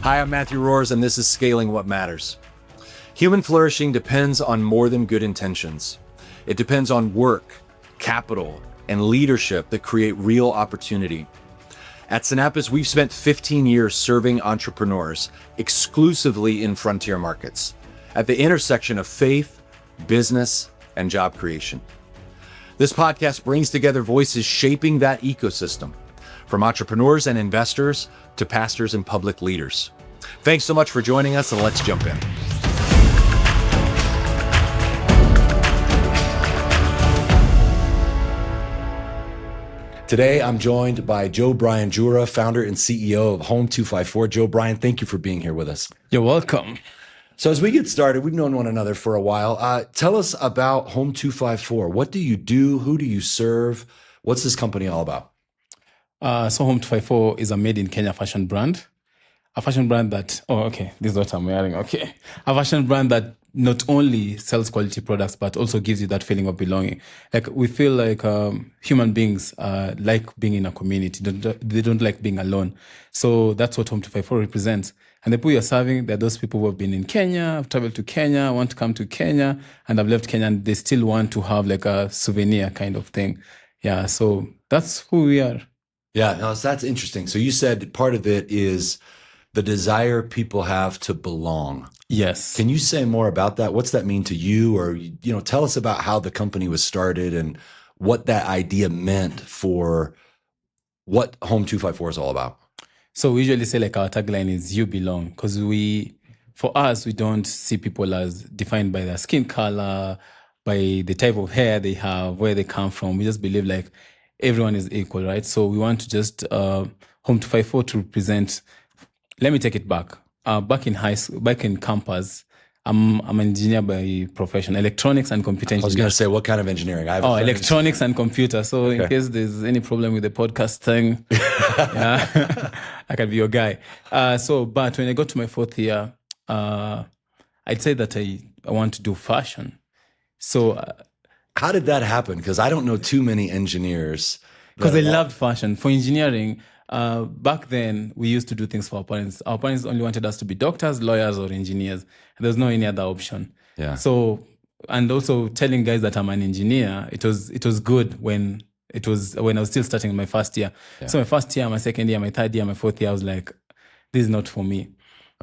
Hi, I'm Matthew Rohrs, and this is Scaling What Matters. Human flourishing depends on more than good intentions. It depends on work, capital, and leadership that create real opportunity. At Sinapis, we've spent 15 years serving entrepreneurs exclusively in frontier markets, at the intersection of faith, business, and job creation. This podcast brings together voices shaping that ecosystem, from entrepreneurs and investors to pastors and public leaders. Thanks so much for joining us, and let's jump in. Today, I'm joined by Brian Jura, founder and CEO of Home 254. Brian, thank you for being here with us. You're welcome. So as we get started, we've known one another for a while. Tell us about Home 254. What do you do? Who do you serve? What's this company all about? So Home 254 is a made in Kenya fashion brand. A fashion brand that, this is what I'm wearing, okay. A fashion brand that not only sells quality products, but also gives you that feeling of belonging. Like, we feel like human beings like being in a community. They don't like being alone. So that's what Home 254 represents. And the people you're serving, they're those people who have been in Kenya, have traveled to Kenya, want to come to Kenya, and have left Kenya, and they still want to have like a souvenir kind of thing. Yeah, so that's who we are. Yeah, no, that's interesting. So you said part of it is the desire people have to belong. Yes. Can you say more about that? What's that mean to you? Or, tell us about how the company was started and what that idea meant for what Home 254 is all about. So we usually say, like, our tagline is "You belong," because for us, we don't see people as defined by their skin color, by the type of hair they have, where they come from. We just believe like everyone is equal, right? So we want to just Home 254 to represent. Let me take it back. Back in high school, back in campus, I'm an engineer by profession, electronics and computer engineering. I was going to say, what kind of engineering? Electronics and computer. So okay. In case there's any problem with the podcast thing, yeah, I can be your guy. But when I got to my fourth year, I'd say that I want to do fashion. So how did that happen? Because I don't know too many engineers. Because I loved fashion. For engineering, back then, we used to do things for our parents. Our parents only wanted us to be doctors, lawyers, or engineers. There's no any other option. Yeah. So, and also telling guys that I'm an engineer, it was good when I was still starting my first year. Yeah. So my first year, my second year, my third year, my fourth year, I was like, this is not for me.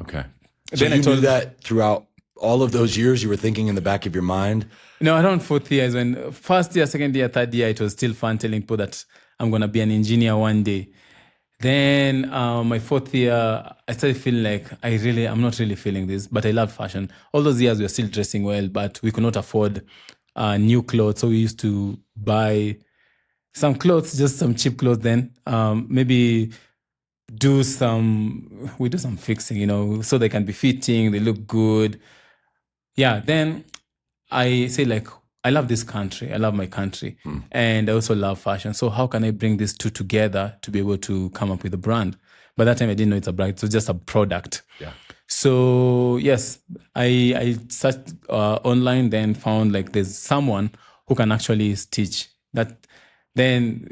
Okay. So then you knew that throughout all of those years, you were thinking in the back of your mind? No, around fourth year is when first year, second year, third year, it was still fun telling people that I'm going to be an engineer one day. Then my fourth year, I started feeling like I'm not really feeling this, but I love fashion. All those years we were still dressing well, but we could not afford new clothes. So we used to buy some clothes, just some cheap clothes then. Maybe we do some fixing, so they can be fitting, they look good. Yeah, then I say like, I love this country. I love my country. And I also love fashion. So how can I bring these two together to be able to come up with a brand? By that time, I didn't know it's a brand. It was just a product. Yeah. So yes, I searched online, then found like there's someone who can actually stitch that. Then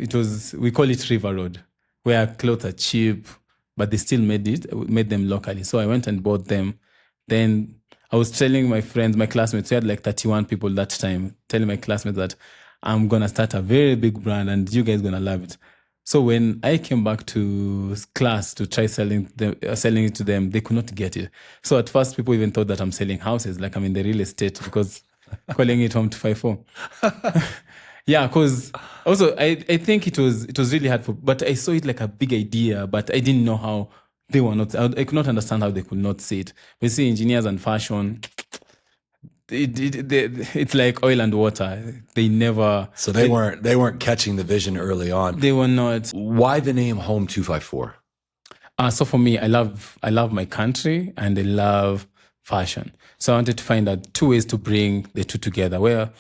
we call it River Road, where clothes are cheap, but they still made them locally. So I went and bought them. Then I was telling my friends, my classmates, we had like 31 people that time, telling my classmates that I'm going to start a very big brand and you guys going to love it. So when I came back to class to try selling it to them, they could not get it. So at first, people even thought that I'm selling houses, like I'm in the real estate, because calling it Home 254. Yeah, because also I think it was really hard but I saw it like a big idea, but I didn't know how they were not. I could not understand how they could not see it. We see engineers and fashion. It's like oil and water. They never. So they weren't catching the vision early on. They were not. Why the name Home 254? So for me, I love my country and I love fashion. So I wanted to find out two ways to bring the two together. Where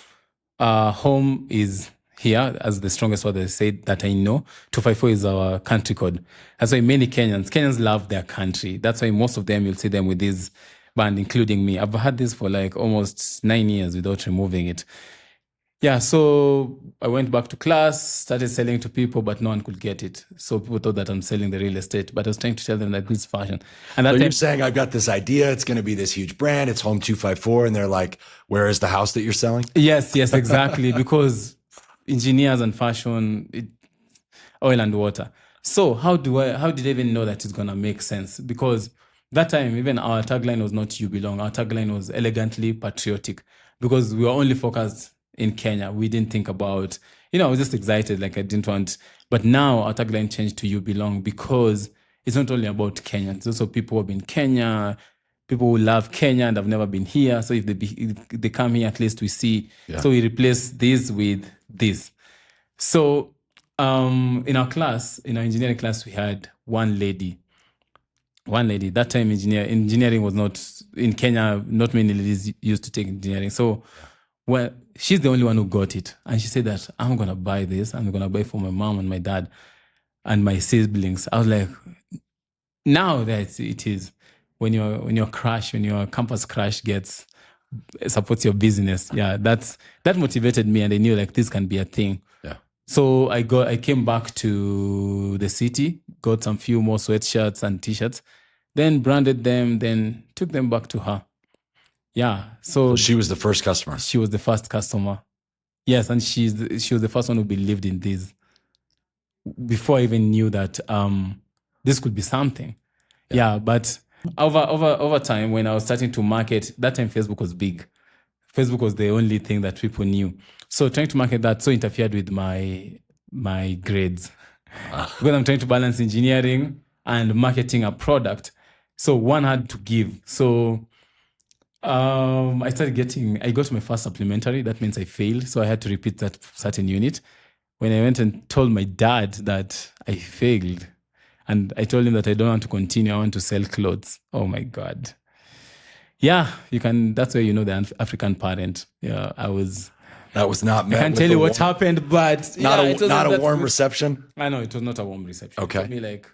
home is here as the strongest word they say that I know. 254 is our country code. That's why many Kenyans love their country. That's why most of them, you'll see them with this band, including me. I've had this for like almost 9 years without removing it. Yeah, so I went back to class, started selling to people, but no one could get it. So people thought that I'm selling the real estate, but I was trying to tell them that this is fashion. And that So time, you're saying I've got this idea. It's going to be this huge brand. It's Home 254. And they're like, where is the house that you're selling? yes, exactly, because engineers and fashion, oil and water. So how did I even know that it's gonna make sense? Because that time, even our tagline was not "You Belong." Our tagline was elegantly patriotic, because we were only focused in Kenya. We didn't think about, I was just excited, like I didn't want. But now our tagline changed to "You Belong," because it's not only about Kenya. It's also people who have been Kenya, people who love Kenya and have never been here. So if they come here, at least we see. Yeah. So we replace this with this. So in our engineering class, we had one lady. That time, engineering was not in Kenya. Not many ladies used to take engineering. So, well, she's the only one who got it, and she said that I'm gonna buy this. I'm gonna buy it for my mom and my dad and my siblings. I was like, now that it is when your campus crash supports your business. Yeah, that motivated me, and I knew like this can be a thing. Yeah. So I came back to the city, got some few more sweatshirts and t-shirts, then branded them, then took them back to her. Yeah. So she was the first customer. She was the first customer. Yes, and she was the first one who believed in this. Before I even knew that this could be something. Yeah, but over time, when I was starting to market, that time Facebook was big. Facebook was the only thing that people knew. So trying to market that interfered with my grades. Because I'm trying to balance engineering and marketing a product. So one had to give. So I got my first supplementary. That means I failed. So I had to repeat that certain unit. When I went and told my dad that I failed, and I told him that I don't want to continue, I want to sell clothes. Oh my God. Yeah, that's where you know the African parent. Yeah, that was not met. I can't tell you what happened, but not a warm reception. I know it was not a warm reception. Okay. It told me like,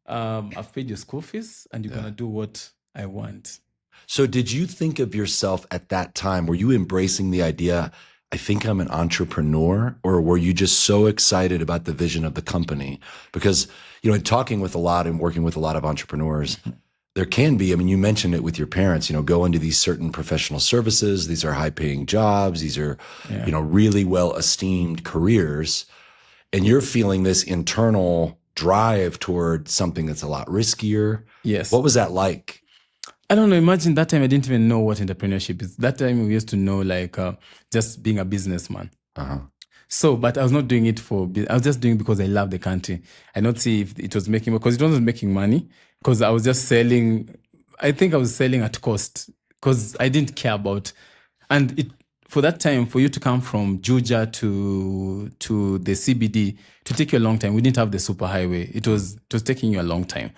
I've paid your school fees and you're gonna do what I want. So did you think of yourself at that time? Were you embracing the idea, I think I'm an entrepreneur, or were you just so excited about the vision of the company? Because, in talking with a lot and working with a lot of entrepreneurs, there can be, you mentioned it with your parents, go into these certain professional services. These are high paying jobs. These are, really well esteemed careers. And you're feeling this internal drive toward something that's a lot riskier. Yes. What was that like? I don't know. Imagine that time I didn't even know what entrepreneurship is. That time we used to know like just being a businessman. So, but I was not doing it I was just doing it because I love the country. I not see if it was because it wasn't making money, because I was just selling. I think I was selling at cost because I didn't care about, and for that time, for you to come from Juja to the CBD, to take you a long time. We didn't have the superhighway. It was taking you a long time.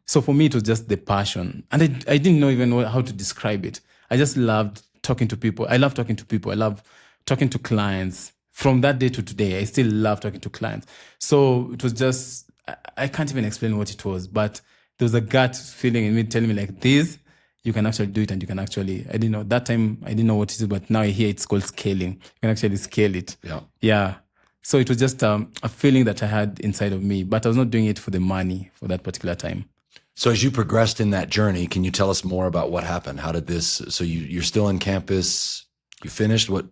So for me, it was just the passion. And I didn't know even how to describe it. I just loved talking to people. I love talking to people. I love talking to clients. From that day to today, I still love talking to clients. So it was just, I can't even explain what it was, but there was a gut feeling in me telling me like this, you can actually do it, and you can actually, I didn't know, that time I didn't know what it is, but now I hear it's called scaling. You can actually scale it. Yeah. So it was just a feeling that I had inside of me, but I was not doing it for the money for that particular time. So as you progressed in that journey, can you tell us more about what happened? How did this, so you're still on campus, you finished, what?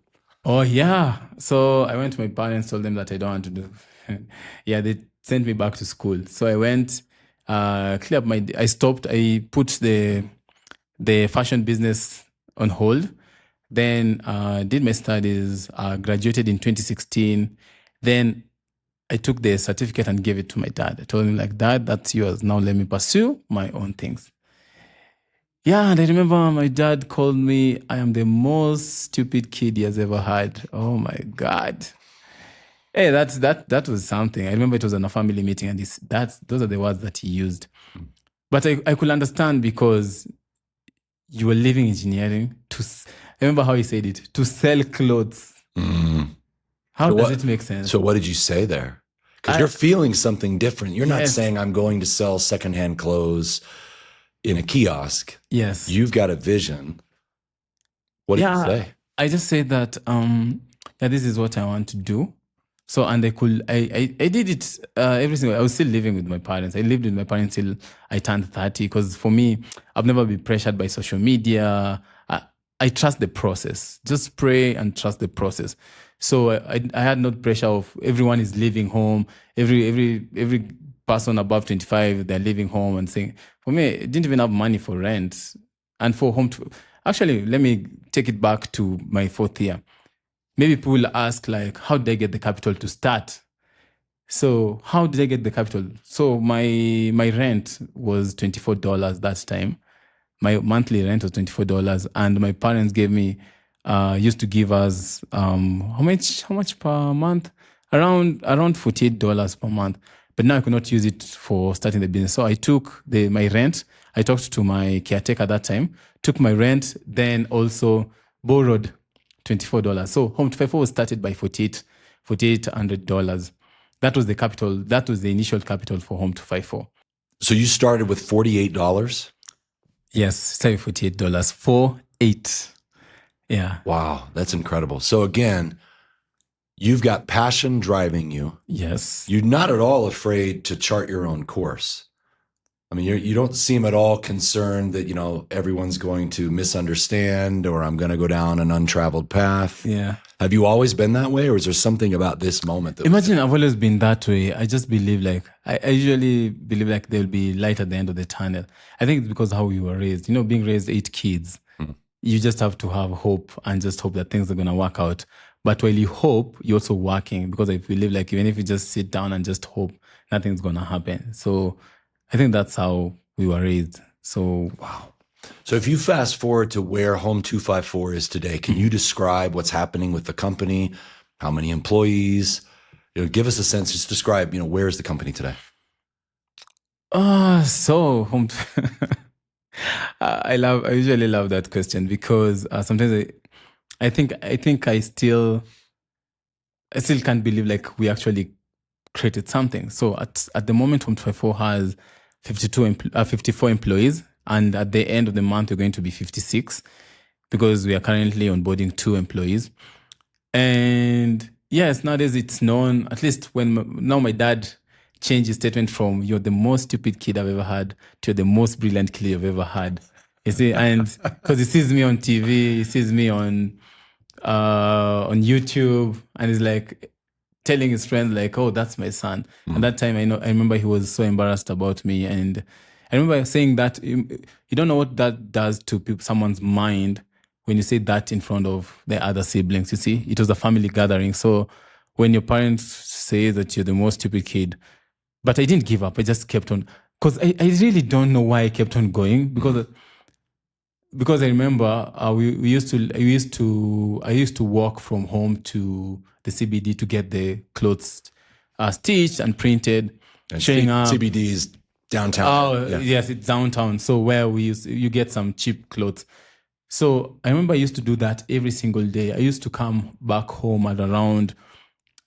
Oh yeah. So I went to my parents, told them that I don't want to do. Yeah, they sent me back to school. So I went, clear up I stopped, I put the fashion business on hold. Then did my studies, graduated in 2016. Then I took the certificate and gave it to my dad. I told him like, Dad, that's yours. Now let me pursue my own things. Yeah, and I remember my dad called me, I am the most stupid kid he has ever had. Oh my God. Hey, that was something. I remember it was on a family meeting, and those are the words that he used. But I could understand, because you were leaving engineering I remember how he said it, to sell clothes. How does it make sense? So what did you say there? Because you're feeling something different. You're not saying I'm going to sell secondhand clothes in a kiosk. Yes. You've got a vision. What did you say? I just said that this is what I want to do. So, and I did it every single, I was still living with my parents. I lived with my parents till I turned 30, because for me, I've never been pressured by social media. I trust the process. Just pray and trust the process. So I had no pressure of everyone is leaving home. Every person above 25, they're leaving home and saying, for me, I didn't even have money for rent and for home to, actually, let me take it back to my 4th year. Maybe people will ask, like, how did I get the capital to start? So how did I get the capital? So my rent was $24 that time. My monthly rent was $24, and my parents gave me, used to give us how much per month? Around $48 per month. But now I could not use it for starting the business. So I took my rent. I talked to my caretaker at that time, took my rent, then also borrowed $24. So Home 254 was started by $4,800. That was the capital. That was the initial capital for Home 254. So you started with $48? Yes, started $48. 48. Yeah. Wow, that's incredible. So again, you've got passion driving you. Yes. You're not at all afraid to chart your own course. I mean, you don't seem at all concerned that, everyone's going to misunderstand or I'm going to go down an untraveled path. Yeah. Have you always been that way, or is there something about this moment that Imagine I've always been that way. I just believe I usually believe like there'll be light at the end of the tunnel. I think it's because how we were raised. Being raised 8 kids, you just have to have hope and just hope that things are going to work out. But while you hope, you're also working, because if you live like, even if you just sit down and just hope, nothing's going to happen. So I think that's how we were raised. So, wow. So if you fast forward to where Home 254 is today, can you describe what's happening with the company? How many employees? Give us a sense. Just describe, where is the company today? So Home. I usually love that question, because sometimes I think I still can't believe like we actually created something. So at the moment, Home 254 has 54 employees. And at the end of the month, we're going to be 56, because we are currently onboarding 2 employees. And yes, nowadays it's known, at least now my dad changed his statement from "you're the most stupid kid I've ever had" to "the most brilliant kid I've ever had." You see, and because he sees me on TV, he sees me on YouTube, and he's like telling his friends like, "Oh, that's my son." And that time, I remember he was so embarrassed about me, and I remember saying that you don't know what that does to someone's mind when you say that in front of the other siblings. You see, it was a family gathering. So when your parents say that you're the most stupid kid, but I didn't give up. I just kept on, because I really don't know why I kept on going, because I remember I used to walk from home to the CBD to get the clothes stitched and printed, and showing up. CBD is downtown. Oh, yeah. Yes, it's downtown. So where you get some cheap clothes. So I remember I used to do that every single day. I used to come back home at around,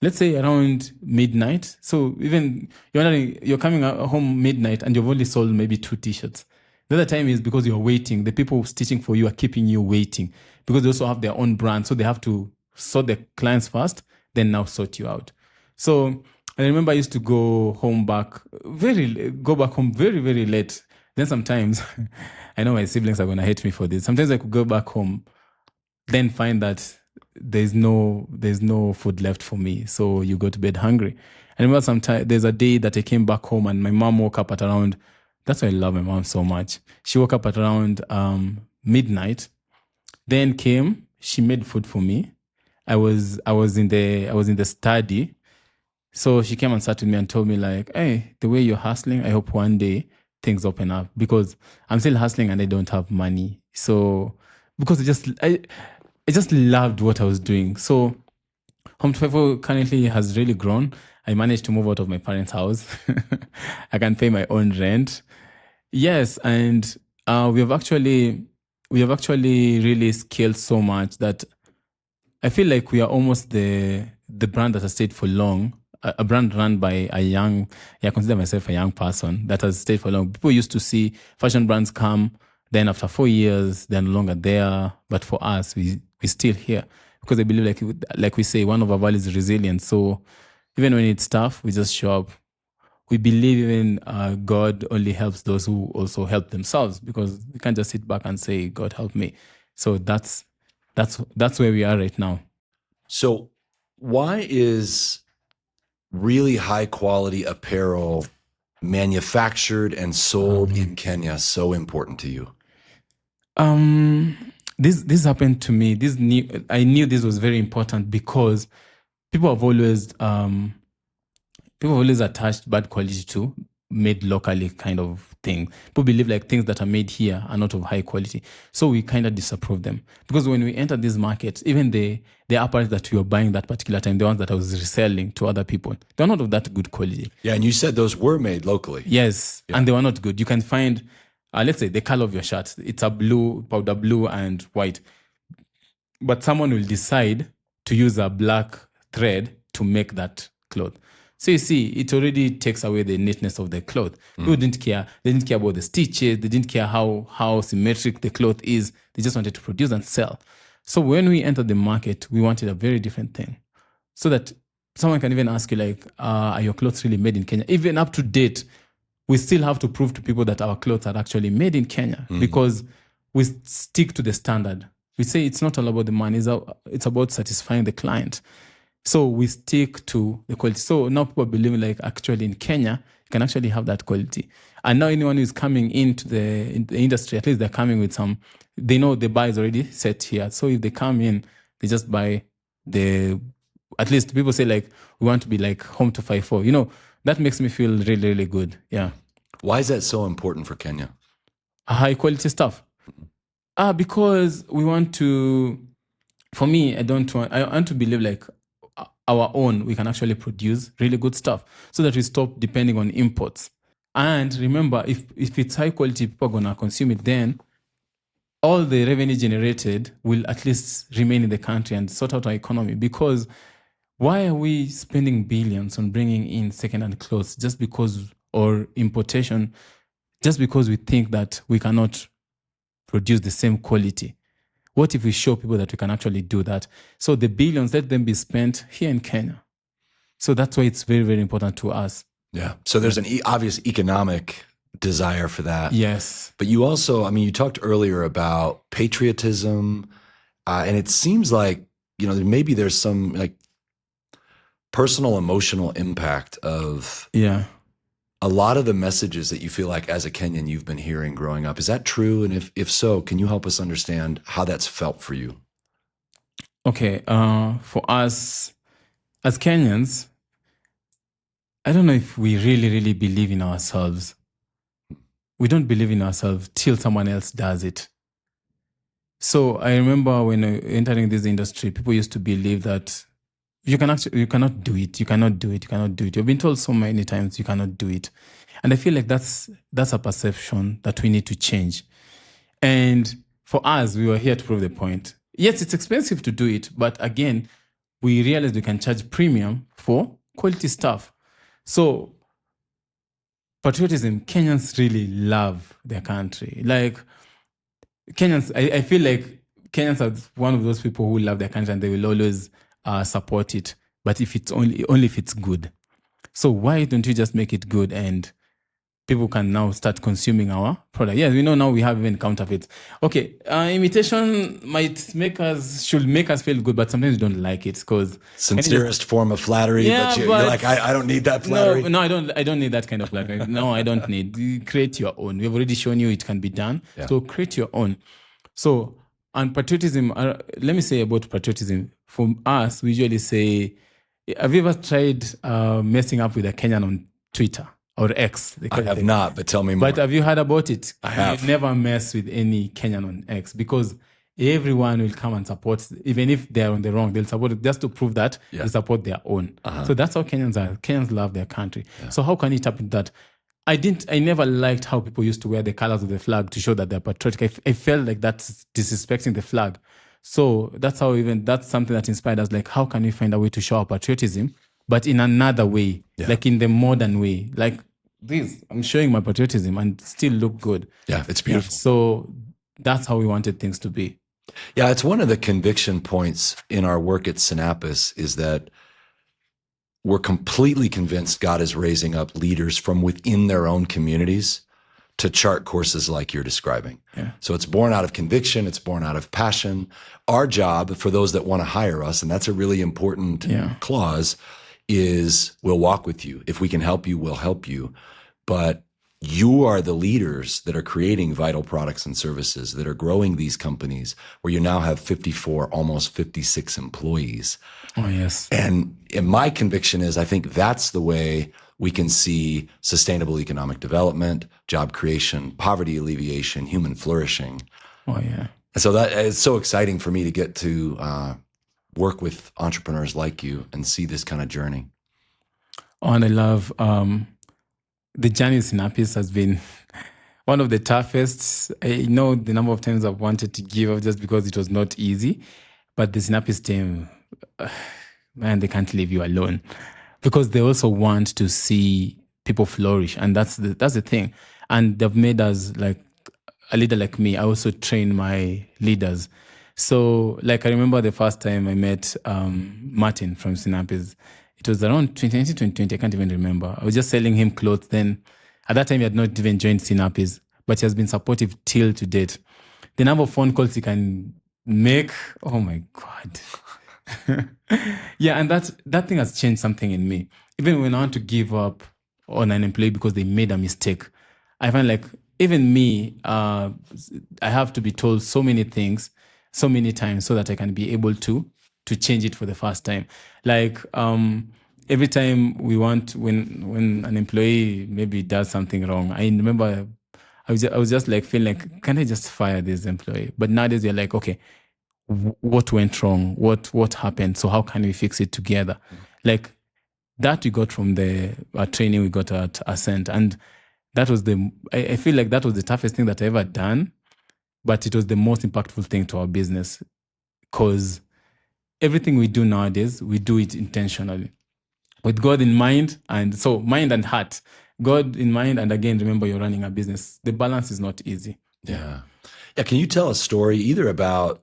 let's say around midnight. So even you're coming home midnight and you've only sold maybe 2 t-shirts. The other time is because you're waiting. The people stitching for you are keeping you waiting, because they also have their own brand. So they have to sort the clients first, then now sort you out. So I remember I used to go back home very, very late. Then sometimes, I know my siblings are going to hate me for this. Sometimes I could go back home, then find that there's no food left for me. So you go to bed hungry. I remember sometimes there's a day that I came back home and my mom woke up at around, that's why I love my mom so much. She woke up at around midnight, then came, she made food for me. I was in the study. So she came and sat with me and told me like, "Hey, the way you're hustling, I hope one day things open up, because I'm still hustling and I don't have money." So because I just loved what I was doing. So Home 254 currently has really grown. I managed to move out of my parents' house. I can pay my own rent. Yes, and we have actually really scaled so much that I feel like we are almost the brand that has stayed for long. A brand run by I consider myself a young person that has stayed for long. People used to see fashion brands come, then after 4 years, they're no longer there. But for us, we're still here, because I believe, like we say, one of our values is resilience. So even when it's tough, we just show up. We believe even God only helps those who also help themselves, because we can't just sit back and say, God help me. So that's where we are right now. So why is really high quality apparel manufactured and sold in Kenya so important to you? This happened to me. I knew this was very important because people have always attached bad quality to made locally kind of thing. People believe like things that are made here are not of high quality. So we kind of disapprove them. Because when we enter these markets, even the apparatus that we were buying that particular time, the ones that I was reselling to other people, they're not of that good quality. Yeah, and you said those were made locally. Yes, and they were not good. You can find, let's say, the color of your shirt. It's a blue, powder blue and white. But someone will decide to use a black thread to make that cloth. So you see, it already takes away the neatness of the cloth. People didn't care. They didn't care about the stitches. They didn't care how symmetric the cloth is. They just wanted to produce and sell. So when we entered the market, we wanted a very different thing. So that someone can even ask you like, are your clothes really made in Kenya? Even up to date, we still have to prove to people that our clothes are actually made in Kenya because we stick to the standard. We say it's not all about the money. It's about satisfying the client. So we stick to the quality. So now people believe like actually in Kenya, you can actually have that quality. And now anyone who is coming into the industry, at least they're coming with they know the buy is already set here. So if they come in, they just buy at least people say like, we want to be like home to 5-4. That makes me feel really, really good. Yeah. Why is that so important for Kenya? High quality stuff. Because we want to, for me, I want to believe like our own, we can actually produce really good stuff so that we stop depending on imports. And remember, if it's high quality, people are going to consume it, then all the revenue generated will at least remain in the country and sort out our economy. Because why are we spending billions on bringing in second-hand clothes or importation, just because we think that we cannot produce the same quality? What if we show people that we can actually do that? So the billions, let them be spent here in Kenya. So that's why it's very, very important to us. Yeah. So there's an obvious economic desire for that. Yes. But you also, you talked earlier about patriotism, and it seems like, maybe there's some like personal emotional impact of a lot of the messages that you feel like as a Kenyan you've been hearing growing up. Is that true? And if so, can you help us understand how that's felt for you? Okay. For us as Kenyans, I don't know if we really, really believe in ourselves. We don't believe in ourselves till someone else does it. So I remember when entering this industry, people used to believe that you cannot do it. You cannot do it. You cannot do it. You've been told so many times you cannot do it. And I feel like that's a perception that we need to change. And for us, we were here to prove the point. Yes, it's expensive to do it, but again, we realized we can charge premium for quality stuff. So patriotism, Kenyans really love their country. Like Kenyans, I feel like Kenyans are one of those people who love their country and they will always support it, but if it's only if it's good. So why don't you just make it good and people can now start consuming our product? Yes, we know now we have even counterfeits. Okay, imitation should make us feel good, but sometimes we don't like it because sincerest form of flattery. Yeah, but you're like, I don't need that flattery. No, I don't need that kind of flattery. No, I don't need. You create your own. We've already shown you it can be done. Yeah. So create your own. So. And patriotism, let me say about patriotism. For us, we usually say, have you ever tried messing up with a Kenyan on Twitter or X? I have not, but tell me more. But have you heard about it? I have. You never mess with any Kenyan on X because everyone will come and support, even if they're on the wrong, they'll support it just to prove that they support their own. So that's how Kenyans are. Kenyans love their country. Yeah. So how can you tap into that? I never liked how people used to wear the colors of the flag to show that they're patriotic. I felt like that's disrespecting the flag. So that's something that inspired us. Like, how can we find a way to show our patriotism, but in another way, like in the modern way? Like this, I'm showing my patriotism and still look good. Yeah, it's beautiful. So that's how we wanted things to be. Yeah, it's one of the conviction points in our work at Sinapis is that we're completely convinced God is raising up leaders from within their own communities to chart courses like you're describing. Yeah. So it's born out of conviction. It's born out of passion. Our job for those that want to hire us, and that's a really important clause, is we'll walk with you. If we can help you, we'll help you. But you are the leaders that are creating vital products and services that are growing these companies where you now have 54, almost 56 employees. Oh, yes. And my conviction is I think that's the way we can see sustainable economic development, job creation, poverty alleviation, human flourishing. Oh, yeah. And so that it's so exciting for me to get to work with entrepreneurs like you and see this kind of journey. Oh, and I love the journey with Sinapis has been one of the toughest. I know the number of times I've wanted to give up just because it was not easy. But the Sinapis team, man, they can't leave you alone because they also want to see people flourish. And that's the thing. And they've made us like a leader like me. I also train my leaders. So like I remember the first time I met Martin from Sinapis. It was around 2019, 2020. I can't even remember. I was just selling him clothes then. At that time, he had not even joined Sinapis, but he has been supportive till to date. The number of phone calls he can make, oh my God. Yeah, and that thing has changed something in me. Even when I want to give up on an employee because they made a mistake, I find like even me, I have to be told so many things, so many times so that I can be able to change it for the first time. Like every time we want, when an employee maybe does something wrong, I remember I was just like feeling like, can I just fire this employee? But nowadays you're like, okay, what went wrong? What happened? So how can we fix it together? Like that we got from the training we got at Ascent. And that was I feel like that was the toughest thing that I ever done, but it was the most impactful thing to our business because everything we do nowadays, we do it intentionally with God in mind. And so mind and heart, God in mind. And again, remember you're running a business. The balance is not easy. Yeah. Can you tell a story either about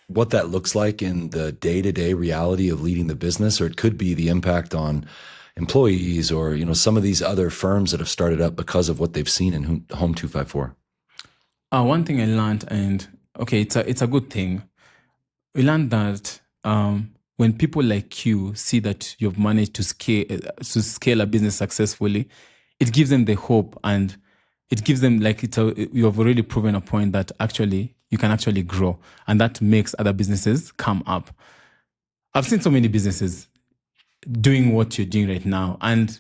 what that looks like in the day-to-day reality of leading the business, or it could be the impact on employees or, some of these other firms that have started up because of what they've seen in Home 254? One thing I learned, and okay, it's a good thing. We learned that when people like you see that you've managed to scale a business successfully, it gives them the hope, and it gives them like you have already proven a point that actually you can actually grow, and that makes other businesses come up. I've seen so many businesses doing what you're doing right now, and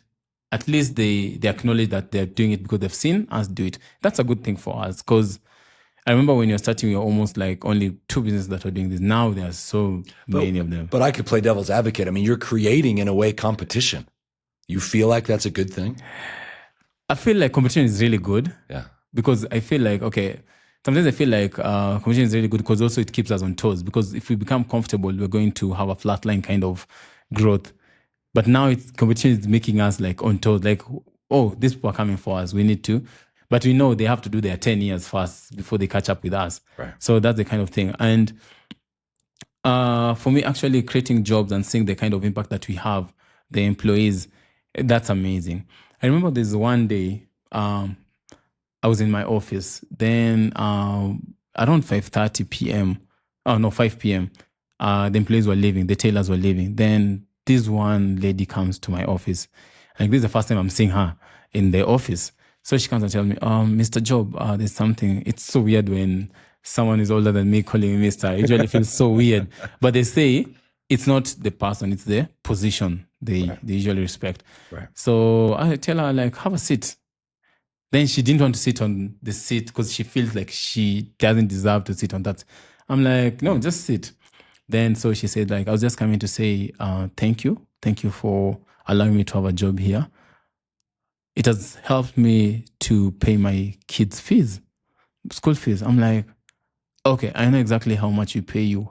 at least they acknowledge that they're doing it because they've seen us do it. That's a good thing for us because I remember when you're starting, you're almost like only 2 businesses that are doing this. Now there are so many of them. But I could play devil's advocate. I mean, you're creating, in a way, competition. You feel like that's a good thing? I feel like competition is really good. Yeah. Because I feel like, okay, sometimes I feel like competition is really good because also it keeps us on toes. Because if we become comfortable, we're going to have a flatline kind of growth. But now competition is making us like on toes. Like, oh, these people are coming for us. We need to. But we know they have to do their 10 years first before they catch up with us. Right. So that's the kind of thing. And for me, actually creating jobs and seeing the kind of impact that we have, the employees, that's amazing. I remember there's one day I was in my office. Then around 5:30 p.m., 5 p.m., the employees were leaving, the tailors were leaving. Then this one lady comes to my office. Like this is the first time I'm seeing her in the office. So she comes and tells me, Mr. Job, there's something. It's so weird when someone is older than me calling me Mr. It usually feels so weird. But they say it's not the person, it's the position they usually respect. Right. So I tell her, like, have a seat. Then she didn't want to sit on the seat because she feels like she doesn't deserve to sit on that. I'm like, no, just sit. Then so she said, like, I was just coming to say thank you. Thank you for allowing me to have a job here. It has helped me to pay my kids' fees, school fees. I'm like, okay, I know exactly how much you pay you.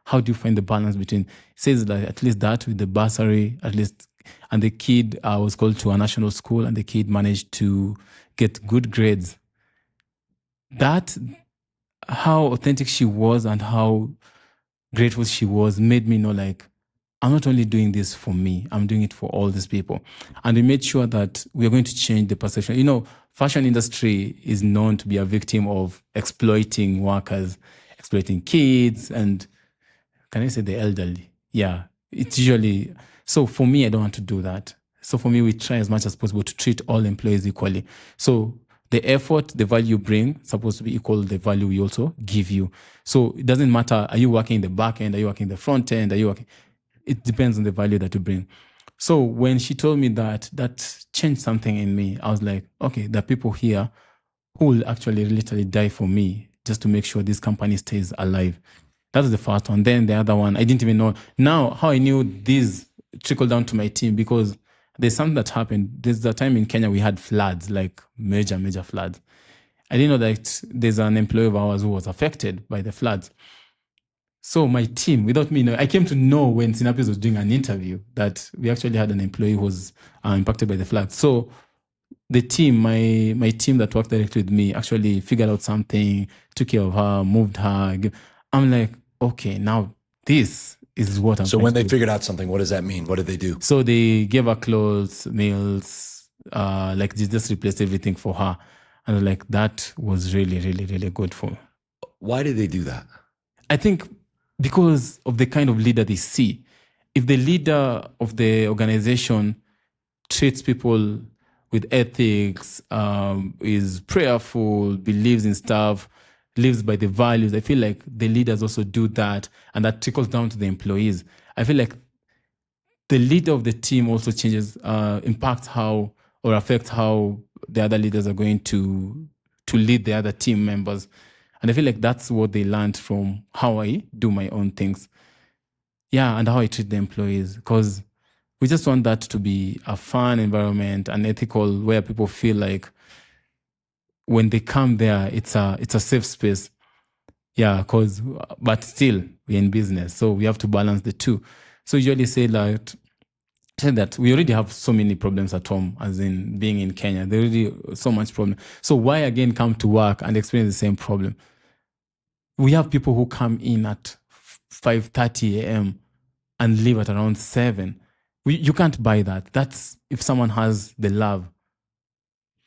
How do you find the balance between, it says that at least that with the bursary, at least, and the kid was called to a national school and the kid managed to get good grades. That how authentic she was and how grateful she was made me know, like, I'm not only doing this for me, I'm doing it for all these people. And we made sure that we're going to change the perception. You know, fashion industry is known to be a victim of exploiting workers, exploiting kids, and can I say the elderly? Yeah, it's usually, so for me, I don't want to do that. So for me, we try as much as possible to treat all employees equally. So the effort, the value you bring, supposed to be equal to the value we also give you. So it doesn't matter, are you working in the back end? Are you working in the front end? Are you working? It depends on the value that you bring. So when she told me that, that changed something in me. I was like, okay, there are people here who will actually literally die for me just to make sure this company stays alive. That was the first one. Then the other one, I didn't even know. Now, how I knew this trickled down to my team, because there's something that happened. There's a time in Kenya we had floods, like major floods. I didn't know that there's an employee of ours who was affected by the floods. So my team, without me knowing, I came to know when Sinapis was doing an interview that we actually had an employee who was impacted by the floods. So the team, my team that worked directly with me, actually figured out something, took care of her, moved her. I'm like, okay, now this is what I'm. So when they figured out something, what does that mean? What did they do? So they gave her clothes, meals, like they just replaced everything for her. And like that was really, really, really good for me. Why did they do that? I think because of the kind of leader they see. If the leader of the organization treats people with ethics, is prayerful, believes in stuff, lives by the values, I feel like the leaders also do that, and that trickles down to the employees. I feel like the leader of the team also changes, impacts how or affects how the other leaders are going to lead the other team members. And I feel like that's what they learned from how I do my own things. Yeah, and how I treat the employees. Because we just want that to be a fun environment, an ethical, where people feel like when they come there, it's a safe space. Yeah, but still, we're in business. So we have to balance the two. So usually say that we already have so many problems at home, as in being in Kenya. There already so much problem. So why again come to work and experience the same problem? We have people who come in at 5:30 a.m. and leave at around 7. You can't buy that. That's if someone has the love.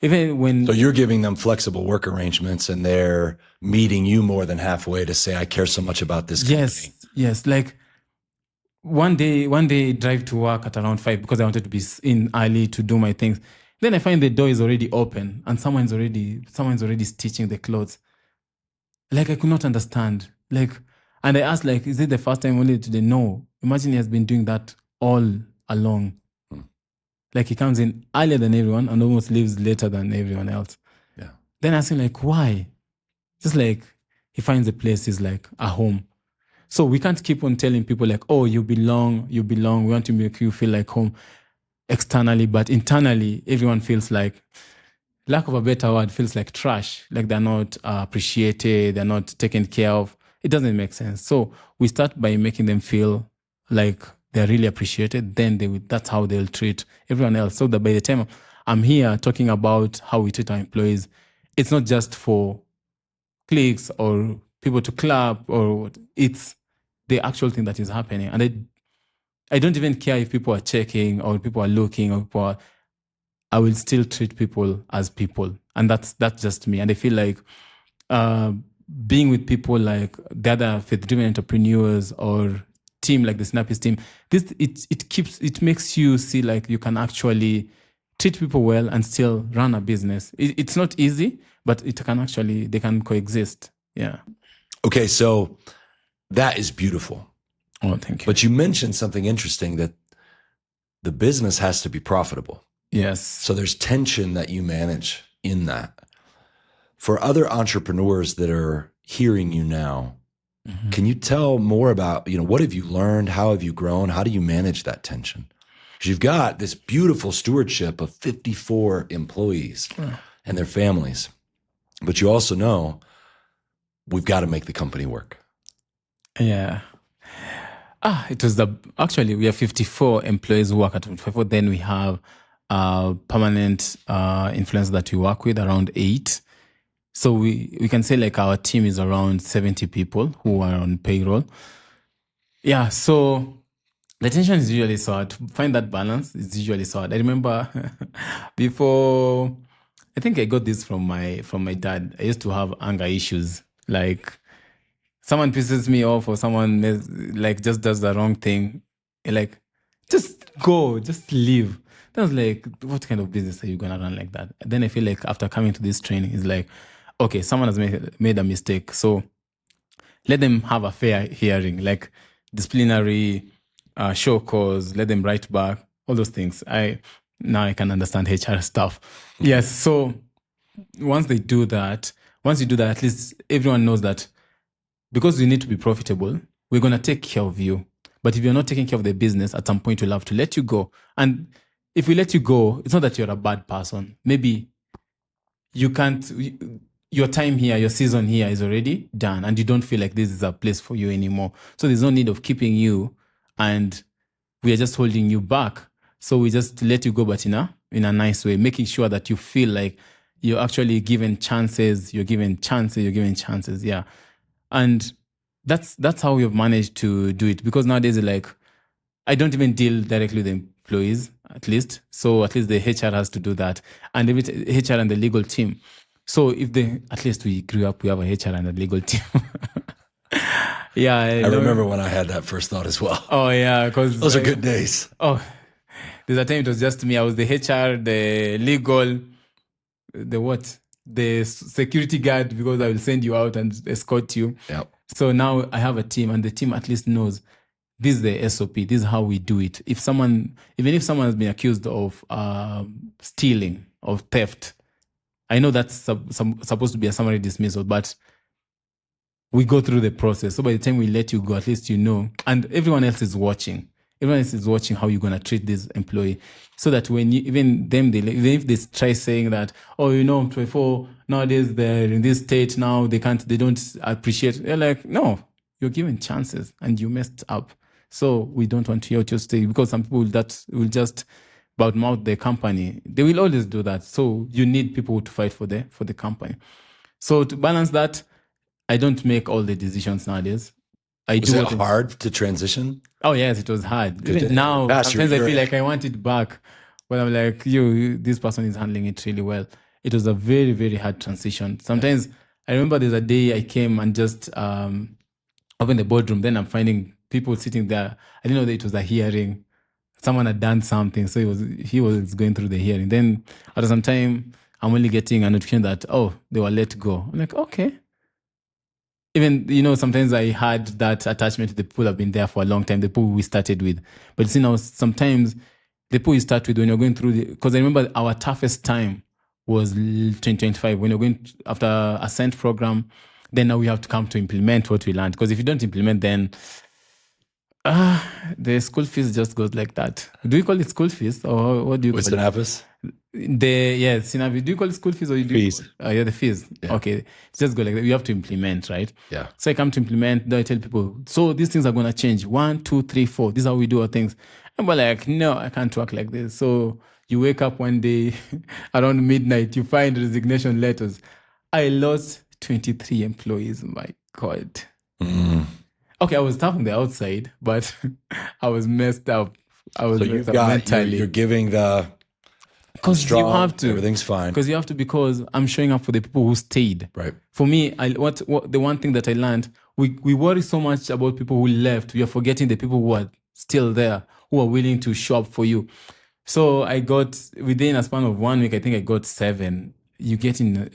Even when. So you're giving them flexible work arrangements, and they're meeting you more than halfway to say, I care so much about this company. Yes. Like one day drive to work at around 5 because I wanted to be in early to do my things. Then I find the door is already open and someone's already stitching the clothes. Like I could not understand. Like, and I asked, like, is it the first time only today? No. Imagine he has been doing that all along. Like he comes in earlier than everyone and almost leaves later than everyone else. Yeah. Then I ask him, like, why? Just like he finds the place is like a home. So we can't keep on telling people like, oh, you belong. We want to make you feel like home externally, but internally, everyone feels like, lack of a better word, feels like trash. Like they're not appreciated, they're not taken care of. It doesn't make sense. So we start by making them feel like they're really appreciated. Then that's how they'll treat everyone else. So that by the time I'm here talking about how we treat our employees, it's not just for clicks or people to clap, or it's the actual thing that is happening. And I don't even care if people are checking or people are looking or I will still treat people as people. And that's just me. And I feel like being with people like the other faith-driven entrepreneurs or team like the Sinapis team, it makes you see like you can actually treat people well and still run a business. It's not easy, but they can coexist. Yeah. Okay, so that is beautiful. Oh, thank you. But you mentioned something interesting, that the business has to be profitable. Yes. So there's tension that you manage in that. For other entrepreneurs that are hearing you now, can you tell more about, what have you learned? How have you grown? How do you manage that tension? Because you've got this beautiful stewardship of 54 employees and their families. But you also know we've got to make the company work. Yeah. Actually, we have 54 employees who work at 24. Then we have permanent influencers that we work with, around 8. So we can say like our team is around 70 people who are on payroll. Yeah, so the tension is usually so hard. To find that balance is usually so hard. I remember before, I think I got this from my dad. I used to have anger issues. Like someone pisses me off or someone like just does the wrong thing. Like, just go, just leave. Then I was like, what kind of business are you gonna run like that? Then I feel like after coming to this training, it's like, okay, someone has made a mistake. So let them have a fair hearing, like disciplinary, show cause, let them write back, all those things. Now I can understand HR stuff. Yes. So once you do that, at least everyone knows that because you need to be profitable, we're going to take care of you. But if you're not taking care of the business, at some point we'll have to let you go. And if we let you go, it's not that you're a bad person. Maybe you can't, your time here, your season here is already done and you don't feel like this is a place for you anymore. So there's no need of keeping you and we are just holding you back. So we just let you go, but in a nice way, making sure that you feel like you're actually given chances, yeah. And that's how we have managed to do it. Because nowadays, like, I don't even deal directly with the employees, at least. So at least the HR has to do that. And HR and the legal team. So at least we grew up, we have a HR and a legal team. Yeah. I remember when I had that first thought as well. Oh, yeah. Because those are good days. Oh, there's a time it was just me. I was the HR, the legal, the security guard, because I will send you out and escort you. Yep. So now I have a team, and the team at least knows this is the SOP. This is how we do it. Even if someone has been accused of stealing, of theft, I know that's supposed to be a summary dismissal, but we go through the process. So by the time we let you go, at least you know, and everyone else is watching. Everyone else is watching how you're going to treat this employee, so that when even if they try saying that, oh, 24 nowadays they're in this state now, they don't appreciate. They're like, no, you're given chances and you messed up. So we don't want you to stay, because some people that will just badmouth the company. They will always do that. So you need people to fight for the company. So to balance that, I don't make all the decisions nowadays. Was it hard to transition? Oh, yes, it was hard. Now, sometimes I feel like I want it back. But I'm like, this person is handling it really well. It was a very, very hard transition. Sometimes I remember there's a day I came and just opened the boardroom. Then I'm finding people sitting there. I didn't know that it was a hearing. Someone had done something. So he was going through the hearing. Then after some time, I'm only getting a notification that, they were let go. I'm like, okay. Even, sometimes I had that attachment to the people who have been there for a long time, the people we started with. But now sometimes the people you start with when you're going through because I remember our toughest time was 2025 when you're going after Ascent program. Then now we have to come to implement what we learned. Because if you don't implement, then the school fees just goes like that. Do you call it school fees or what do you call it? Sinapis? Sinapis. Do you call it school fees or you do fees? The fees. Yeah. Okay, it just go like that. You have to implement, right? Yeah. So I come to implement. Then I tell people, so these things are gonna change. 1, 2, 3, 4. This is how we do our things. And we're like, no, I can't work like this. So you wake up one day around midnight, you find resignation letters. I lost 23 employees. My God. Mm. Okay, I was tough on the outside, but I was messed up. I was messed up mentally. You're giving the because you have to. Everything's fine. Because I'm showing up for the people who stayed. Right. For me, what the one thing that I learned, we worry so much about people who left. We are forgetting the people who are still there, who are willing to show up for you. So I got, within a span of 1 week, I think I got 7. You get in,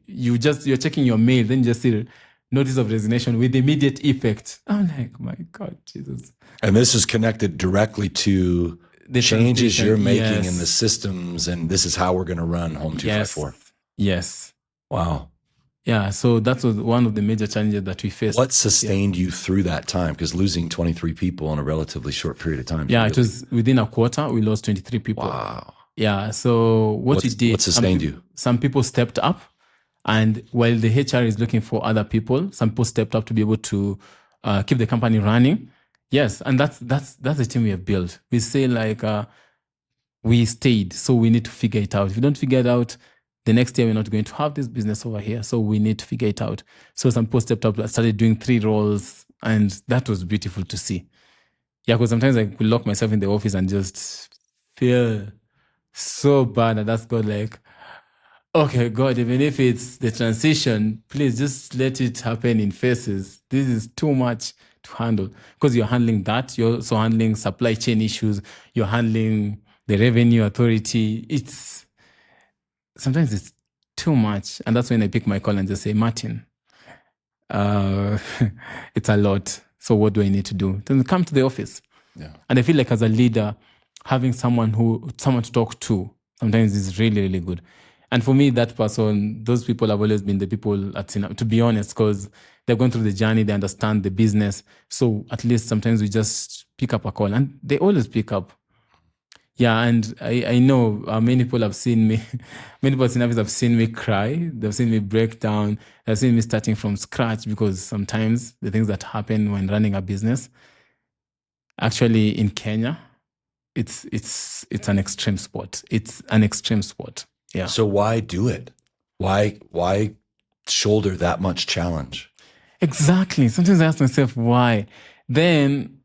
you're checking your mail, then you just see notice of resignation with immediate effect. I'm like, my God, Jesus. And this is connected directly to the changes you're making in the systems, and this is how we're going to run Home 254. Yes. Wow. Yeah, so that was one of the major challenges that we faced. What sustained you through that time? Because losing 23 people in a relatively short period of time. Yeah, it was within a quarter, we lost 23 people. Wow. Yeah, so what sustained you? Some people stepped up, and while the HR is looking for other people, some people stepped up to be able to keep the company running. Yes, and that's the team we have built. We say like we stayed, so we need to figure it out. If you don't figure it out, The next year, we're not going to have this business over here. So we need to figure it out. So some people stepped up, started doing 3 roles. And that was beautiful to see. Yeah, because sometimes I could lock myself in the office and just feel so bad. And that's God, like, okay, God, even if it's the transition, please just let it happen in phases. This is too much to handle. Because you're handling that. You're also handling supply chain issues. You're handling the revenue authority. Sometimes it's too much. And that's when I pick my call and just say, Martin, it's a lot. So what do I need to do? Then come to the office. Yeah. And I feel like as a leader, having someone to talk to sometimes is really, really good. And for me, that person, those people have always been the people at Sinapis, to be honest, because they've gone through the journey, they understand the business. So at least sometimes we just pick up a call and they always pick up. Yeah, and I know many people have seen me, many people at Sinapis have seen me cry, they've seen me break down, they've seen me starting from scratch, because sometimes the things that happen when running a business, actually in Kenya, it's an extreme sport. It's an extreme sport. Yeah. So why do it? Why shoulder that much challenge? Exactly. Sometimes I ask myself why. Then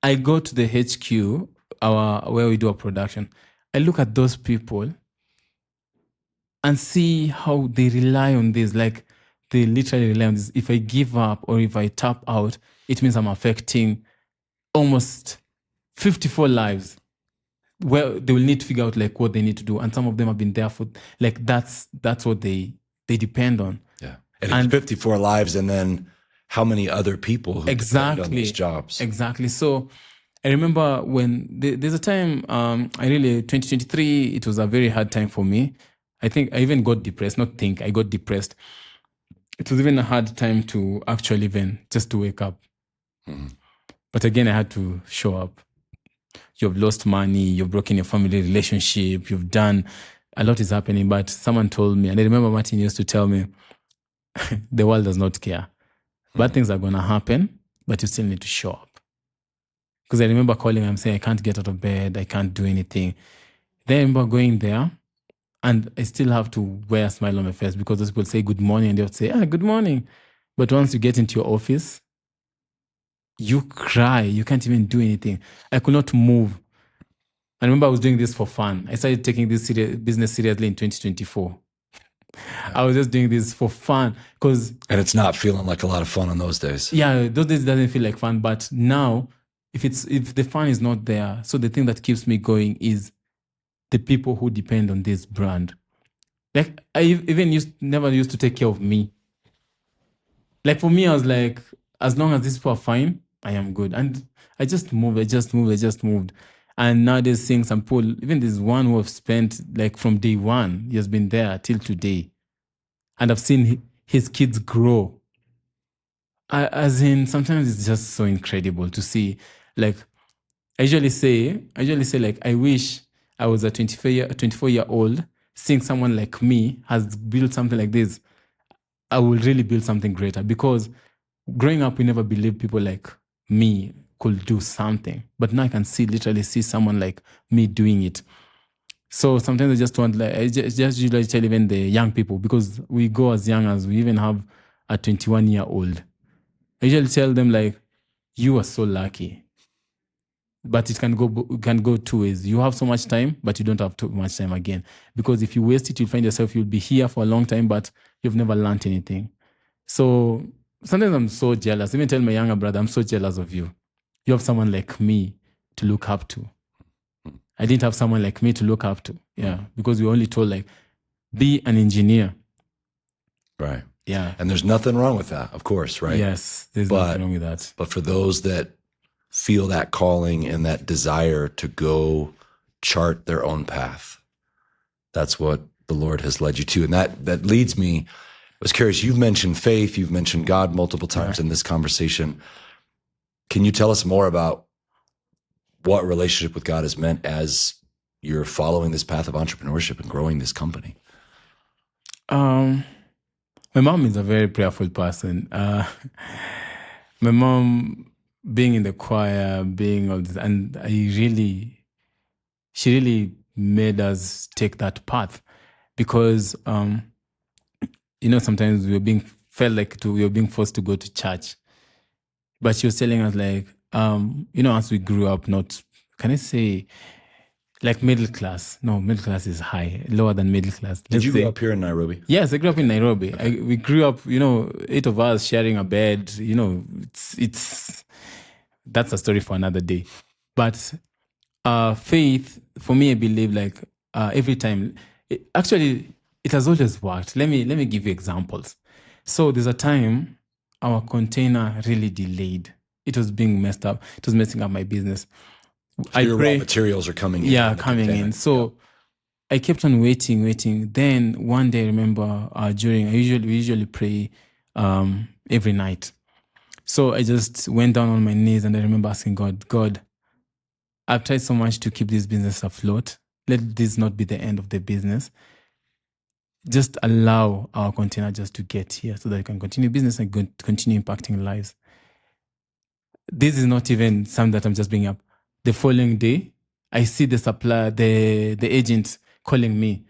I go to the HQ, where we do our production. I look at those people and see how they rely on this. Like, they literally rely on this. If I give up or if I tap out, it means I'm affecting almost 54 lives, where they will need to figure out like what they need to do. And some of them have been there for, like, that's what they depend on. Yeah. And it's 54 lives, and then how many other people who depend on these jobs. Exactly. So I remember when there's a time, 2023, it was a very hard time for me. I think I even got depressed. I got depressed. It was even a hard time to actually even just to wake up. Mm-hmm. But again, I had to show up. You've lost money, you've broken your family relationship, you've done, a lot is happening. But someone told me, and I remember Martin used to tell me, the world does not care. Bad things are going to happen, but you still need to show up. Because I remember calling him saying, I can't get out of bed, I can't do anything. Then I remember going there, and I still have to wear a smile on my face, because those people say good morning, and they'll say, good morning. But once you get into your office, you cry. You can't even do anything. I could not move. I remember I was doing this for fun. I started taking this business seriously in 2024. Yeah. I was just doing this for fun. And it's not feeling like a lot of fun on those days. Yeah, those days doesn't feel like fun. But now, if the fun is not there, so the thing that keeps me going is the people who depend on this brand. Like, I even never used to take care of me. Like, for me, I was like, as long as these people are fine, I am good. And I just moved. And nowadays, seeing some people, even this one who have spent, like, from day one, he has been there till today. And I've seen his kids grow. Sometimes it's just so incredible to see. Like, I usually say, like, I wish I was a 24-year-old, seeing someone like me has built something like this. I will really build something greater, because growing up, we never believed people like me could do something. But now I can literally see someone like me doing it. So sometimes I just want, like, I just usually tell even the young people, because we go as young as we even have a 21-year-old. I usually tell them, like, you are so lucky. But it can go 2 ways. You have so much time, but you don't have too much time again. Because if you waste it, you'll find yourself, you'll be here for a long time, but you've never learned anything. So sometimes I'm so jealous. Even tell my younger brother, I'm so jealous of you. You have someone like me to look up to. I didn't have someone like me to look up to. Yeah. Because we were only told, like, be an engineer. Right. Yeah. And there's nothing wrong with that, of course, right? Yes, there's nothing wrong with that. But for those that feel that calling and that desire to go chart their own path, that's what the Lord has led you to. And that leads me, I was curious, you've mentioned faith, you've mentioned God multiple times in this conversation. Can you tell us more about what relationship with God has meant as you're following this path of entrepreneurship and growing this company? My mom is a very prayerful person. My mom, being in the choir, being all this, and she really made us take that path, because sometimes felt like we were being forced to go to church. But she was telling us like, as we grew up, not, can I say, like middle class. No, middle class is high, lower than middle class. Did you grow up here in Nairobi? Yes, I grew up in Nairobi. We grew up, 8 of us sharing a bed. It's that's a story for another day. But faith, for me, I believe like every time, it has always worked. Let me give you examples. So there's a time our container really delayed. It was being messed up. It was messing up my business. So your raw materials are coming in. Yeah, coming in. So I kept on waiting. Then one day, I remember we usually pray every night. So I just went down on my knees and I remember asking God, I've tried so much to keep this business afloat. Let this not be the end of the business. Just allow our container just to get here so that we can continue business and continue impacting lives. This is not even something that I'm just bringing up. The following day, I see the supplier, the agent calling me.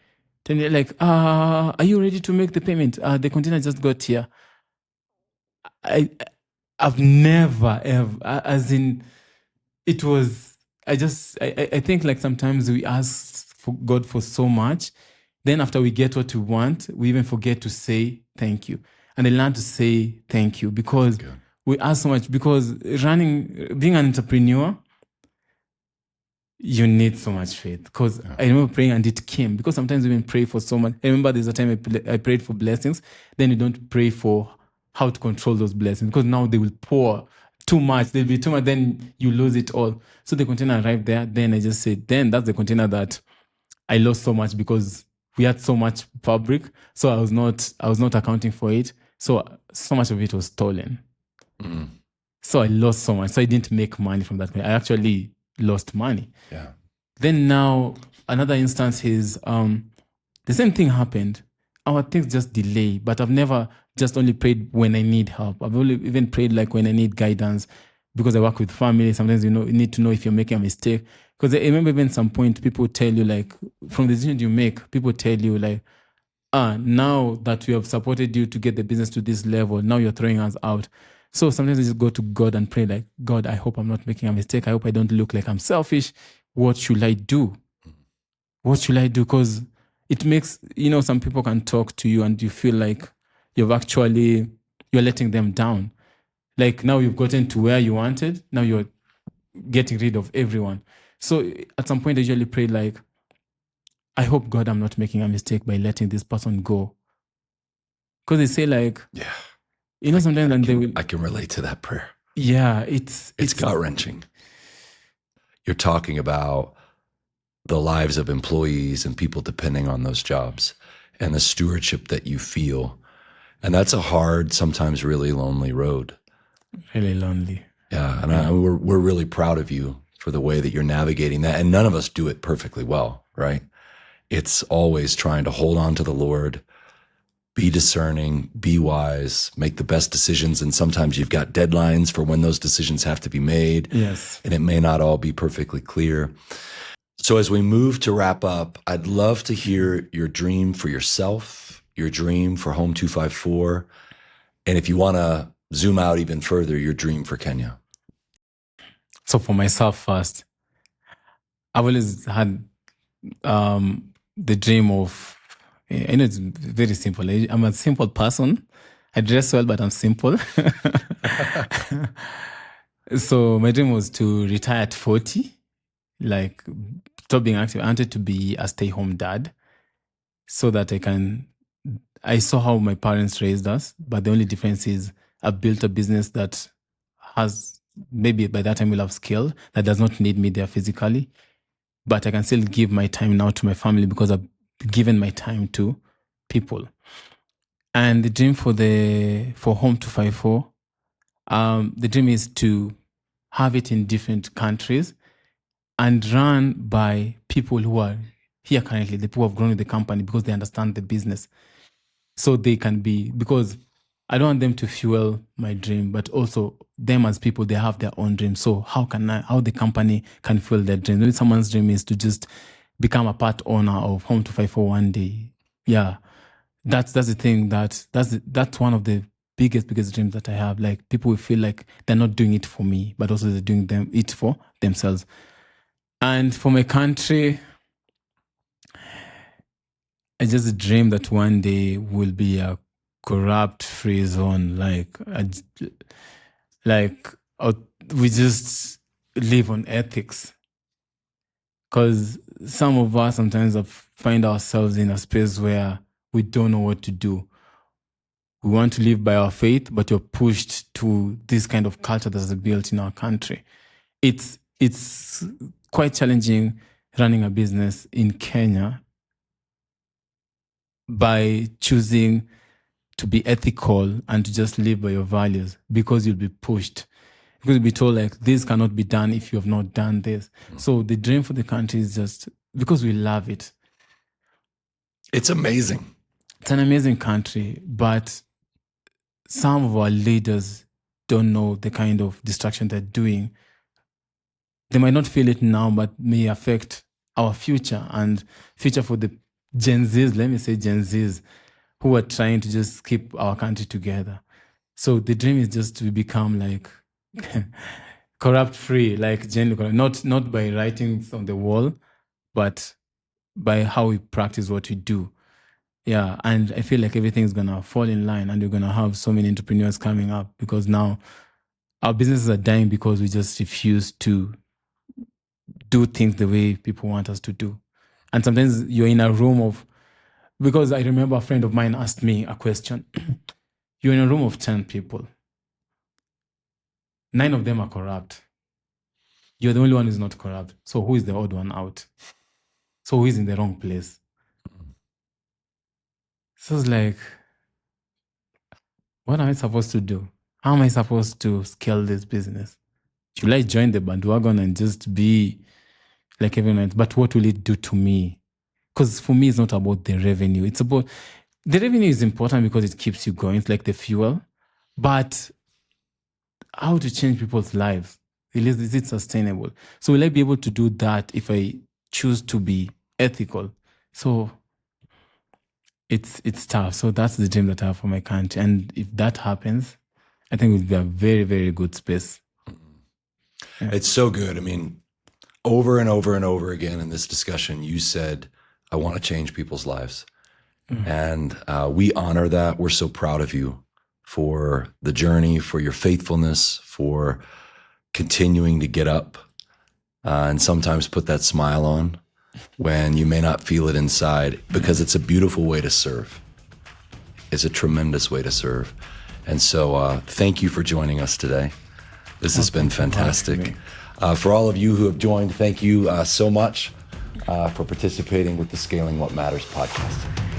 Telling me like, are you ready to make the payment? The container just got here. I've never, ever, as in, it was, I think like sometimes we ask for God for so much. Then after we get what we want, we even forget to say thank you. And I learned to say thank you because we ask so much. Because being an entrepreneur, you need so much faith. Because I remember praying and it came. Because sometimes we even pray for so much. I remember there's a time I prayed for blessings. Then you don't pray for how to control those blessings. Because now they will pour too much. There'll be too much. Then you lose it all. So the container arrived there. Then I just said, then that's the container that I lost so much because we had so much fabric. So I was not accounting for it. So much of it was stolen. Mm. So I lost so much. So I didn't make money from that. I actually lost money. Yeah. Then now another instance is the same thing happened. Our things just delay, but I've never just only prayed when I need help. I've only even prayed like when I need guidance because I work with family. Sometimes you need to know if you're making a mistake. Because I remember even some point people tell you like from the decision you make, people tell you like, now that we have supported you to get the business to this level, now you're throwing us out. So sometimes I just go to God and pray like, God, I hope I'm not making a mistake. I hope I don't look like I'm selfish. What should I do? What should I do? Because it makes, some people can talk to you and you feel like you're letting them down. Like now you've gotten to where you wanted. Now you're getting rid of everyone. So at some point I usually pray like, I hope God I'm not making a mistake by letting this person go. Because they say like, sometimes I can relate to that prayer. Yeah, it's gut-wrenching. You're talking about the lives of employees and people depending on those jobs and the stewardship that you feel. And that's a hard, sometimes really lonely road. Really lonely. Yeah, and we're really proud of you for the way that you're navigating that. And none of us do it perfectly well, right? It's always trying to hold on to the Lord, be discerning, be wise, make the best decisions. And sometimes you've got deadlines for when those decisions have to be made. Yes. And it may not all be perfectly clear. So as we move to wrap up, I'd love to hear your dream for yourself, your dream for Home 254. And if you want to zoom out even further, your dream for Kenya. So for myself first, I've always had the dream of, I know it's very simple. I'm a simple person. I dress well, but I'm simple. So my dream was to retire at 40, like stop being active. I wanted to be a stay-home dad so that I saw how my parents raised us, but the only difference is I've built a business that has, maybe by that time we'll have scale, that does not need me there physically, but I can still give my time now to my family because I've given my time to people. And the dream for Home 254, the dream is to have it in different countries and run by people who are here currently, the people who have grown with the company because they understand the business. So they can be, because I don't want them to fuel my dream, but also them as people, they have their own dream. So how the company can fuel their dream? Maybe someone's dream is to just become a part owner of Home 254 one day. yeah, that's the thing, that's one of the biggest dreams that I have. Like, people will feel like they're not doing it for me, but also they're doing it for themselves. And for my country, I just dream that one day will be a corrupt-free zone. We just live on ethics. Because some of us sometimes find ourselves in a space where we don't know what to do. We want to live by our faith, but you're pushed to this kind of culture that's built in our country. It's quite challenging running a business in Kenya by choosing to be ethical and to just live by your values, because you'll be pushed. Because you'll be told, like, this cannot be done if you have not done this. So the dream for the country is just because we love it. It's amazing. It's an amazing country, but some of our leaders don't know the kind of destruction they're doing. They might not feel it now, but may affect our future and future for the Gen Zs, let me say Gen Zs, who are trying to just keep our country together. So the dream is just to become like corrupt-free, like generally, not by writings on the wall, but by how we practice what we do. Yeah, and I feel like everything's gonna fall in line, and we're gonna have so many entrepreneurs coming up, because now our businesses are dying because we just refuse to do things the way people want us to do. And sometimes you're in a room because I remember a friend of mine asked me a question. You're in a room of 10 people. 9 of them are corrupt. You're the only one who's not corrupt. So who is the odd one out? So who is in the wrong place? So it's like, what am I supposed to do? How am I supposed to scale this business? Should I join the bandwagon and just be like everyone else? But what will it do to me? Because for me, it's not about the revenue. It's about, the revenue is important because it keeps you going. It's like the fuel. But how to change people's lives? Is it sustainable? So will I be able to do that if I choose to be ethical? So it's tough. So that's the dream that I have for my country. And if that happens, I think it would be a very, very good space. Yeah. It's so good. I mean, over and over and over again in this discussion, you said, I want to change people's lives. And we honor that. We're so proud of you for the journey, for your faithfulness, for continuing to get up and sometimes put that smile on when you may not feel it inside, because it's a beautiful way to serve. It's a tremendous way to serve. And so thank you for joining us today. This has been fantastic. For all of you who have joined, thank you so much for participating with the Scaling What Matters podcast.